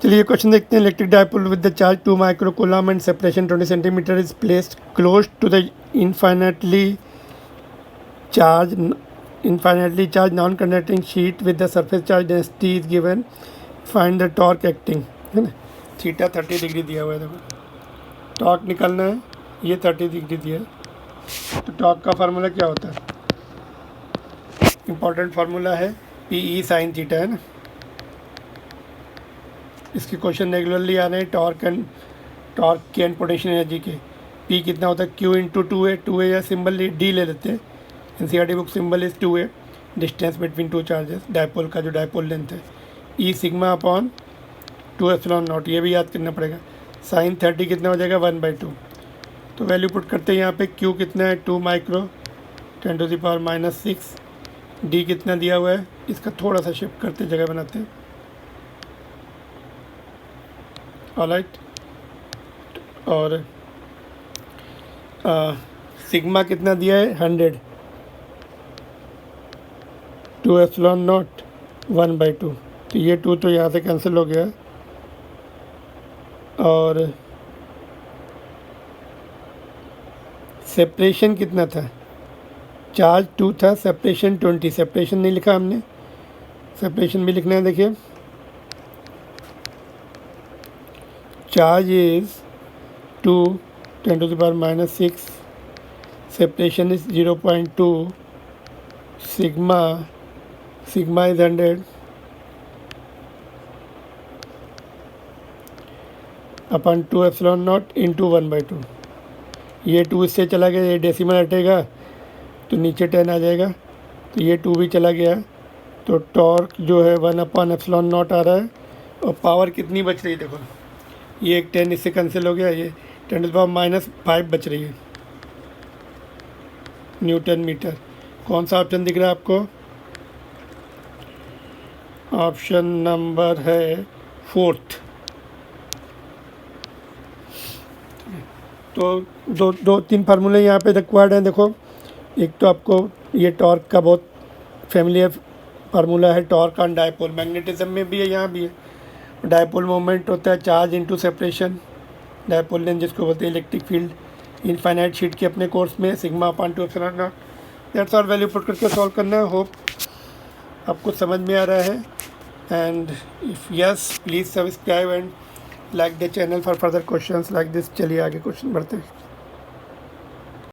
चलिए क्वेश्चन देखते हैं। Electric dipole with the charge 2 microcoulomb and separation 20 centimetre is placed close to the infinitely charge non conducting sheet with the surface charge density is given, find the torque acting, है ना। Theta 30 degree दिया हुआ है, देखो torque निकालना है, ये 30 degree दिया है। तो टॉर्क का फार्मूला क्या होता है? इम्पॉर्टेंट फार्मूला है PE sin थीटा, है ना। इसके क्वेश्चन रेगुलरली आ रहे हैं। टॉर्क के एंड पोटेंशियल एनर्जी के P कितना होता है? Q इंटू 2A या सिंबल D ले लेते हैं। NCERT book symbol is 2A, distance between two charges, dipole का जो डायपोल लेंथ है। E sigma upon 2 epsilon not, ये भी याद करना पड़ेगा। साइन 30 कितना हो जाएगा? 1/2। तो वैल्यू पुट करते हैं यहाँ पे। Q कितना है? 2 माइक्रो 10⁻⁻6। D कितना दिया हुआ है? इसका थोड़ा सा शिफ्ट करते जगह बनाते हैं। ऑलराइट, और सिग्मा कितना दिया है? 100, 2 एप्सिलॉन नॉट 1/2। तो ये 2 तो यहाँ से कैंसिल हो गया। और सेपरेशन कितना था? चार्ज 2 था, सेपरेशन 20। सेपरेशन नहीं लिखा हमने, सेपरेशन भी लिखना है। देखिए charge is 2 10⁻⁻6, separation is 0.2, sigma is 100 upon 2 epsilon not into 1/2। ये 2 इससे चला गया, ये डेसिमल हटेगा तो नीचे 10 आ जाएगा, तो ये 2 भी चला गया। तो टॉर्क जो है 1/एप्सिलॉन नॉट आ रहा है। और पावर कितनी बच रही है? देखो ये एक 10 इससे कैंसिल हो गया, ये 10⁻⁻5 बच रही है न्यूटन मीटर। कौन सा ऑप्शन दिख रहा है आपको? ऑप्शन नंबर है 4th। तो दो तीन फार्मूले यहाँ पे रिक्वायर्ड हैं। देखो एक तो आपको ये टॉर्क का बहुत फेमिलियर फार्मूला है, टॉर्क ऑन डायपोल। मैग्नेटिज्म में भी है, यहाँ भी है। डायपोल मोमेंट होता है charge into separation, dipole length जिसको बोलते हैं इलेक्ट्रिक फील्ड, इनफाइनाइट शीट के अपने कोर्स में, sigma upon 2 epsilon not. That's all. Value put करके सॉल्व करना है। होप आपको समझ में आ रहा है। And if yes, please subscribe and like the channel for further questions like this. चलिए आगे क्वेश्चन बढ़ते हैं।